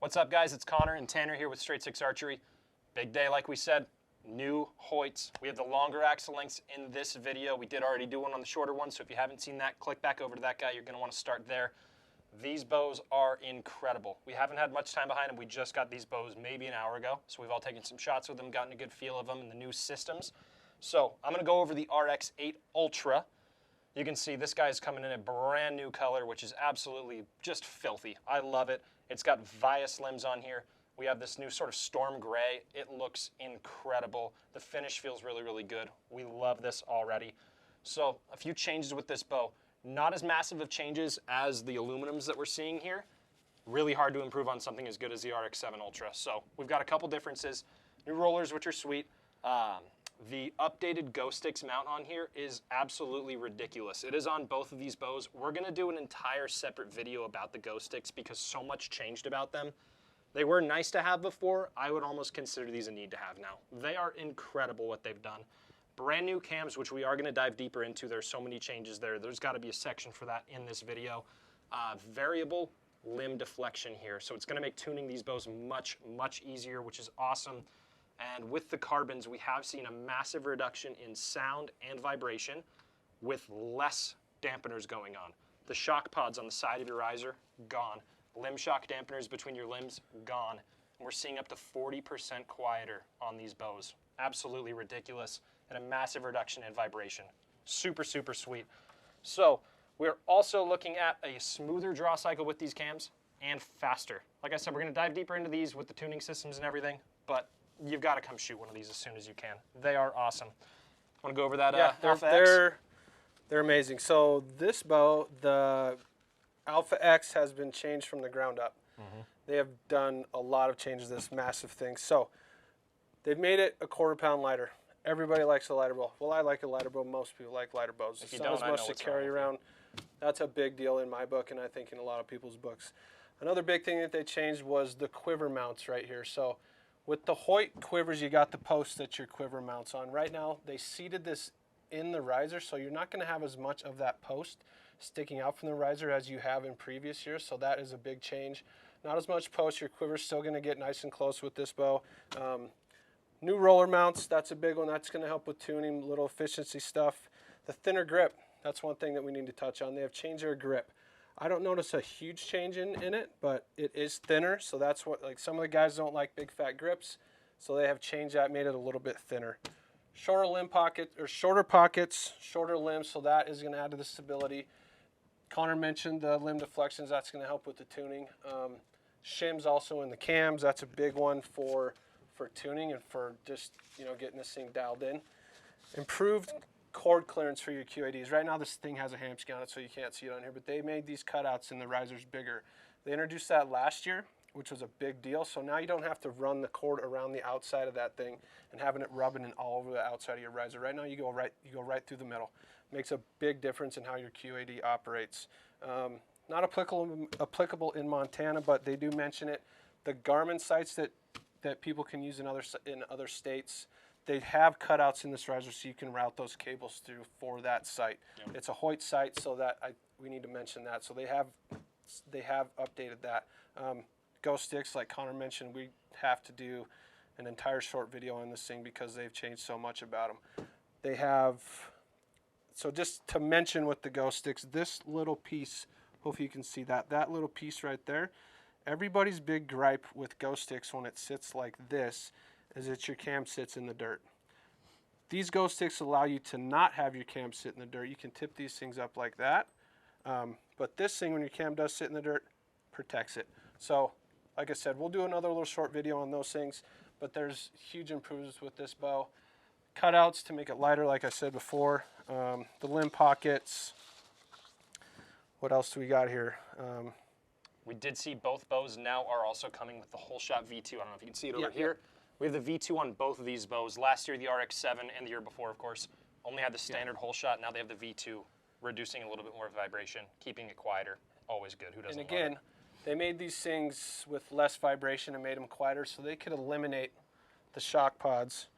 What's up, guys? It's Connor and Tanner here with Straight 6 Archery. Big day, like we said. New Hoyts. We have the longer axle lengths in this video. We did already do one on the shorter one, so if you haven't seen that, click back over to that guy. You're going to want to start there. These bows are incredible. We haven't had much time behind them. We just got these bows maybe an hour ago, so we've all taken some shots with them, gotten a good feel of them and the new systems. So I'm going to go over the RX-8 Ultra. You can see this guy is coming in a brand new color, which is absolutely just filthy. I love it. It's got Vias limbs on here. We have this new sort of storm gray. It looks incredible. The finish feels really, really good. We love this already. So a few changes with this bow. Not as massive of changes as the aluminums that we're seeing here. Really hard to improve on something as good as the RX-7 Ultra. So we've got a couple differences. New rollers, which are sweet. The updated Go Sticks mount on here is absolutely ridiculous. It is on both of these bows. We're going to do an entire separate video about the Go Sticks because so much changed about them. They were nice to have before. I would almost consider these a need to have now. They are incredible what they've done. Brand new cams, which we are going to dive deeper into. There's so many changes there. There's got to be a section for that in this video. Variable limb deflection here. So it's going to make tuning these bows much, much easier, which is awesome. And with the carbons, we have seen a massive reduction in sound and vibration with less dampeners going on. The shock pods on the side of your riser, gone. Limb shock dampeners between your limbs, gone. And we're seeing up to 40% quieter on these bows. Absolutely ridiculous. And a massive reduction in vibration. Super, super sweet. So we're also looking at a smoother draw cycle with these cams and faster. Like I said, we're going to dive deeper into these with the tuning systems and everything, but you've got to come shoot one of these as soon as you can. They are awesome. Want to go over that Alpha X? They're amazing. So this bow, the Alpha X has been changed from the ground up. They have done a lot of changes to this massive thing. So they've made it a 1/4 pound lighter. Everybody likes a lighter bow. Well, I like a lighter bow. Most people like lighter bows. If you it's don't, not as much to carry around. That's a big deal in my book, and I think in a lot of people's books. Another big thing that they changed was the quiver mounts right here. So with the Hoyt quivers, you got the post that your quiver mounts on. Right now, they seated this in the riser, so you're not going to have as much of that post sticking out from the riser as you have in previous years, so that is a big change. Not as much post. Your quiver's still going to get nice and close with this bow. New roller mounts, that's a big one. That's going to help with tuning, little efficiency stuff. The thinner grip, that's one thing that we need to touch on. They have changed their grip. I don't notice a huge change in it, but it is thinner, so that's what, like, some of the guys don't like big fat grips, so they have changed that, made it a little bit thinner. Shorter limb pocket, or shorter pockets, shorter limbs, so that is going to add to the stability. Connor mentioned the limb deflections, that's going to help with the tuning. Shims also in the cams, that's a big one for tuning and for just, you know, getting this thing dialed in. Improved cord clearance for your QADs. Right now this thing has a hamskin on it, so you can't see it on here, but they made these cutouts in the risers bigger. They introduced that last year, which was a big deal, so now you don't have to run the cord around the outside of that thing and having it rubbing in all over the outside of your riser. Right now you go right through the middle. Makes a big difference in how your QAD operates. Not applicable in Montana, but they do mention it. The Garmin sites that people can use in other states, they have cutouts in this riser so you can route those cables through for that site. Yep. It's a Hoyt site, so that we need to mention that. So they have updated that. Go Sticks, like Connor mentioned, we have to do an entire short video on this thing because they've changed so much about them. They have, so just to mention with the Go Sticks, this little piece, hopefully you can see that little piece right there. Everybody's big gripe with Go Sticks when it sits like this is that your cam sits in the dirt. These Go Sticks allow you to not have your cam sit in the dirt. You can tip these things up like that. But this thing, when your cam does sit in the dirt, protects it. So, like I said, we'll do another little short video on those things, but there's huge improvements with this bow. Cutouts to make it lighter, like I said before. The limb pockets. What else do we got here? We did see both bows now are also coming with the whole shot V2. I don't know if you can see it over here. We have the V2 on both of these bows. Last year, the RX-7 and the year before, of course, only had the standard whole shot. Now they have the V2, reducing a little bit more vibration, keeping it quieter. Always good. Who doesn't love it? And again, they made these things with less vibration and made them quieter so they could eliminate the shock pods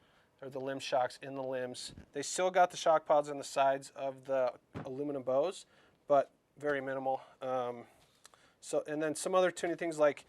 or the limb shocks in the limbs. They still got the shock pods on the sides of the aluminum bows, but very minimal. And then some other tuning things like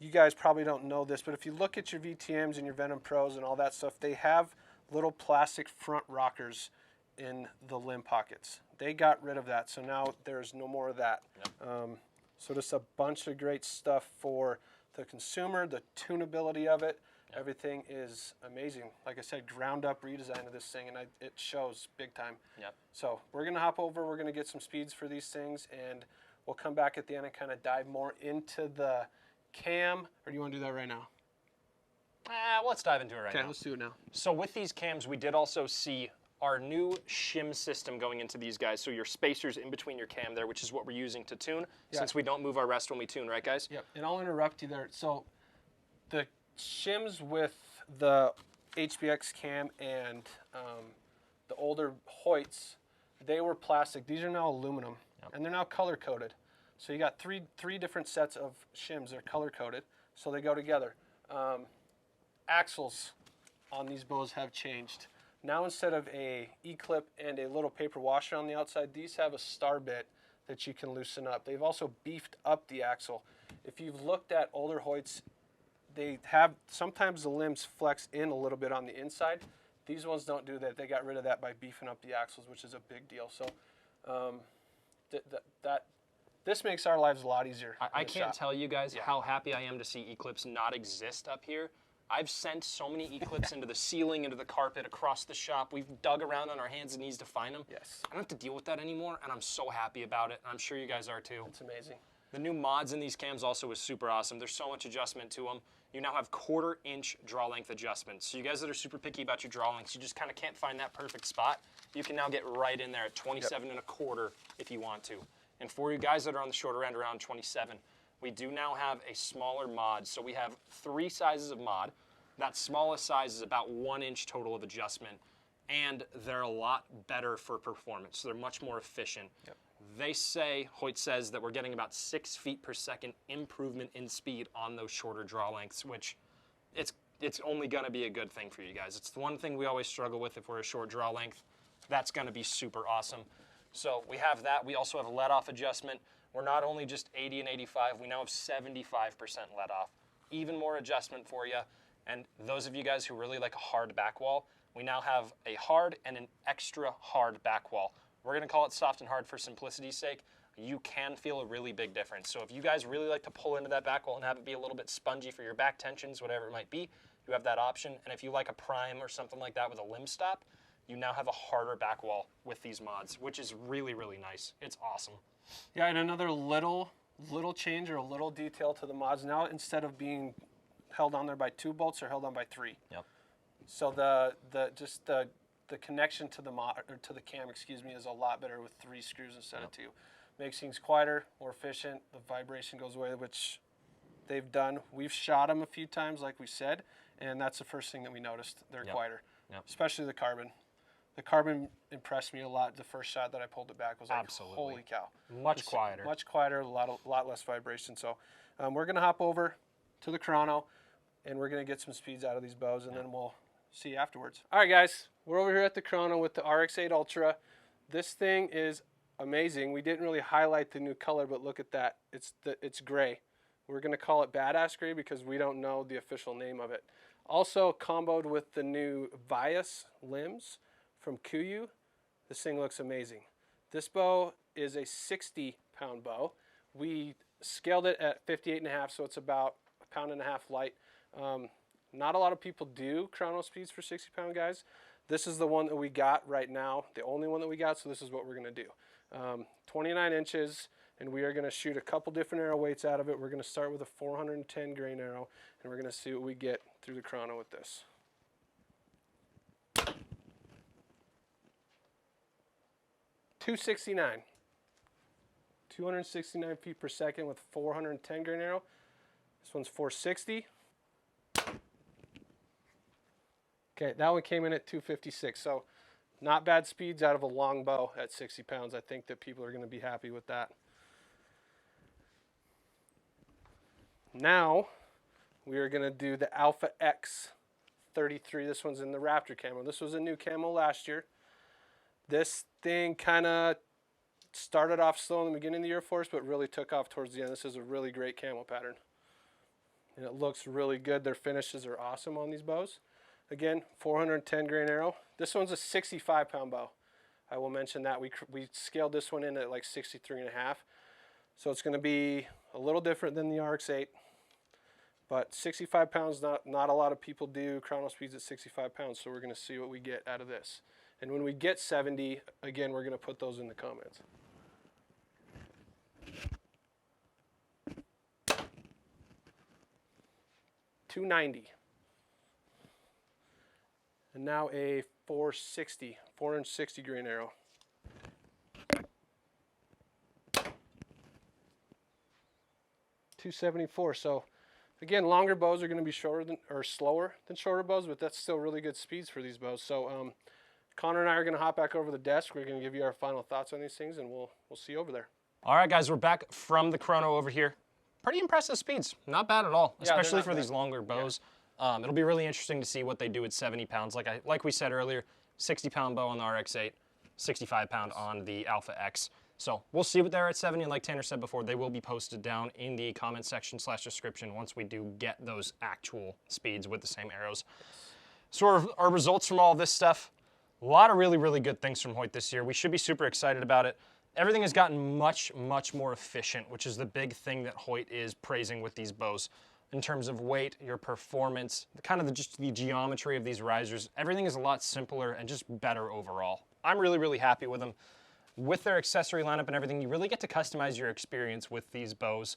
you guys probably don't know this, but if you look at your VTMs and your Venom Pros and all that stuff, they have little plastic front rockers in the limb pockets. They got rid of that, so now there's no more of that. Yep. So just a bunch of great stuff for the consumer, the tunability of it. Yep. Everything is amazing. Like I said, ground up redesign of this thing, and it shows big time. Yep. So we're gonna hop over, we're gonna get some speeds for these things, and we'll come back at the end and kind of dive more into the cam, or do you want to do that right now? Let's dive into it right now. Okay, let's do it now. So with these cams, we did also see our new shim system going into these guys. So your spacers in between your cam there, which is what we're using to tune, since we don't move our rest when we tune, right guys? Yep, and I'll interrupt you there. So the shims with the HBX cam and the older Hoyts, they were plastic. These are now aluminum, and they're now color coded. So you got three different sets of shims. They're color coded, so they go together. Axles on these bows have changed. Now instead of a E-clip and a little paper washer on the outside, these have a star bit that you can loosen up. They've also beefed up the axle. If you've looked at older Hoyts, they have, sometimes the limbs flex in a little bit on the inside. These ones don't do that. They got rid of that by beefing up the axles, which is a big deal. So this makes our lives a lot easier. I can't tell you guys how happy I am to see E-clips not exist up here. I've sent so many E-clips into the ceiling, into the carpet, across the shop. We've dug around on our hands and knees to find them. Yes. I don't have to deal with that anymore, and I'm so happy about it. I'm sure you guys are too. It's amazing. The new mods in these cams also is super awesome. There's so much adjustment to them. You now have 1/4 inch draw length adjustments. So you guys that are super picky about your draw lengths, you just kind of can't find that perfect spot. You can now get right in there at 27.25 if you want to. And for you guys that are on the shorter end, around 27, we do now have a smaller mod. So we have 3 sizes of mod. That smallest size is about 1 inch total of adjustment, and they're a lot better for performance. So they're much more efficient. Yep. They say, Hoyt says, that we're getting about 6 feet per second improvement in speed on those shorter draw lengths, which it's only going to be a good thing for you guys. It's the one thing we always struggle with if we're a short draw length. That's going to be super awesome. So we have that. We also have a let-off adjustment. We're not only just 80 and 85, we now have 75% let-off. Even more adjustment for you. And those of you guys who really like a hard back wall, we now have a hard and an extra hard back wall. We're going to call it soft and hard for simplicity's sake. You can feel a really big difference. So if you guys really like to pull into that back wall and have it be a little bit spongy for your back tensions, whatever it might be, you have that option. And if you like a prime or something like that with a limb stop, you now have a harder back wall with these mods, which is really, really nice. It's awesome. Yeah, and another little change or a little detail to the mods. Now instead of being held on there by 2 bolts, are held on by 3. Yep. So the connection to the mod, or to the cam, excuse me, is a lot better with 3 screws instead of 2. Makes things quieter, more efficient. The vibration goes away, which they've done. We've shot them a few times, like we said, and that's the first thing that we noticed. They're quieter, especially the carbon. The carbon impressed me a lot. The first shot that I pulled it back was like, holy cow. Much quieter. Much quieter, a lot less vibration. So we're going to hop over to the Chrono, and we're going to get some speeds out of these bows, and then we'll see you afterwards. All right, guys, we're over here at the Chrono with the RX-8 Ultra. This thing is amazing. We didn't really highlight the new color, but look at that. It's gray. We're going to call it Badass Gray because we don't know the official name of it. Also comboed with the new Vias limbs from Kuyu. This thing looks amazing. This bow is a 60-pound bow. We scaled it at 58.5, so it's about 1.5 pounds light. Not a lot of people do chrono speeds for 60-pound guys. This is the one that we got right now, the only one that we got, so this is what we're going to do. 29 inches, and we are going to shoot a couple different arrow weights out of it. We're going to start with a 410 grain arrow, and we're going to see what we get through the Chrono with this. .269. 269 feet per second with 410 grain arrow. This one's 460. Okay, that one came in at 256. So not bad speeds out of a long bow at 60 pounds. I think that people are going to be happy with that. Now we are going to do the Alpha X 33. This one's in the Raptor camo. This was a new camo last year. This thing kind of started off slow in the beginning of the Air Force, but really took off towards the end. This is a really great camo pattern. and it looks really good. Their finishes are awesome on these bows. Again, 410 grain arrow. This one's a 65-pound bow. I will mention that we scaled this one in at like 63.5. So it's going to be a little different than the RX-8. But 65 pounds, not a lot of people do chrono speeds at 65 pounds, so we're going to see what we get out of this. And when we get 70, again, we're going to put those in the comments. $290. And now a 460 grain arrow. $274. So again, longer bows are going to be slower than shorter bows, but that's still really good speeds for these bows. So Connor and I are going to hop back over the desk. We're going to give you our final thoughts on these things, and we'll see you over there. All right, guys, we're back from the Chrono over here. Pretty impressive speeds. Not bad at all, especially for these longer bows. Yeah. It'll be really interesting to see what they do at 70 pounds. Like we said earlier, 60-pound bow on the RX-8, 65-pound on the Alpha X. So we'll see what they're at 70, and like Tanner said before, they will be posted down in the comment section / description once we do get those actual speeds with the same arrows. Sort of our results from all this stuff. A lot of really, really good things from Hoyt this year. We should be super excited about it. Everything has gotten much, much more efficient, which is the big thing that Hoyt is praising with these bows. In terms of weight, your performance, just the geometry of these risers, everything is a lot simpler and just better overall. I'm really, really happy with them. With their accessory lineup and everything, you really get to customize your experience with these bows.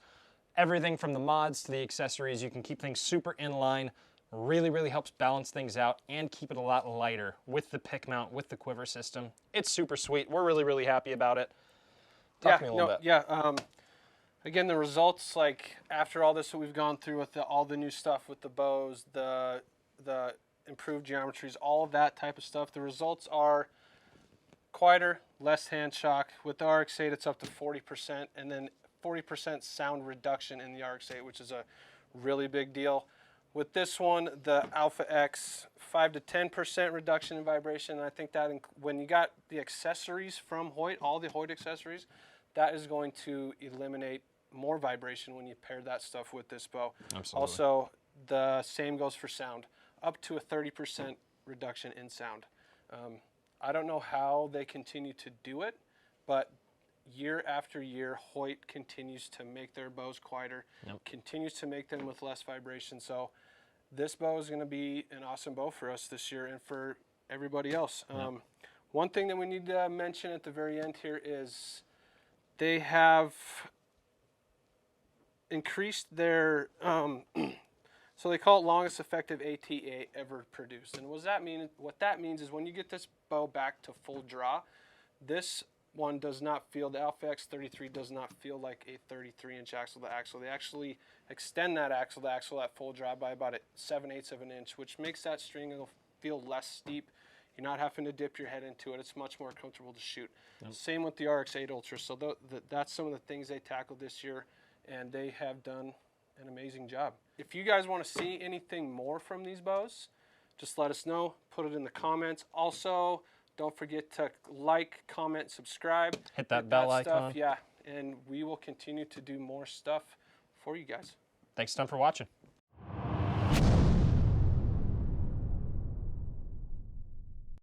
Everything from the mods to the accessories, you can keep things super in line. Really, really helps balance things out and keep it a lot lighter with the pick mount, with the quiver system. It's super sweet. We're really, really happy about it. Talk to me a little bit. Yeah. Again, the results, like after all this that we've gone through with all the new stuff with the bows, the improved geometries, all of that type of stuff, the results are quieter, less hand shock. With the RX-8, it's up to 40%, and then 40% sound reduction in the RX-8, which is a really big deal. With this one, the Alpha X, 5 to 10% reduction in vibration. And I think that when you got the accessories from Hoyt, all the Hoyt accessories, that is going to eliminate more vibration when you pair that stuff with this bow. Absolutely. Also, the same goes for sound, up to a 30% reduction in sound. I don't know how they continue to do it, but year after year, Hoyt continues to make their bows quieter, continues to make them with less vibration. So this bow is going to be an awesome bow for us this year and for everybody else. One thing that we need to mention at the very end here is they have increased their, so they call it longest effective ATA ever produced. And what that means is when you get this bow back to full draw, this one does not feel, the Alpha X33 does not feel like a 33-inch axle to axle. They actually extend that axle to axle at full draw by about 7/8 of an inch, which makes that string feel less steep. You're not having to dip your head into it. It's much more comfortable to shoot. Same with the RX-8 Ultra. So that's some of the things they tackled this year, and they have done an amazing job. If you guys want to see anything more from these bows, just let us know. Put it in the comments. Also, don't forget to like, comment, subscribe. Hit that bell icon. Yeah, and we will continue to do more stuff for you guys. Thanks a ton for watching.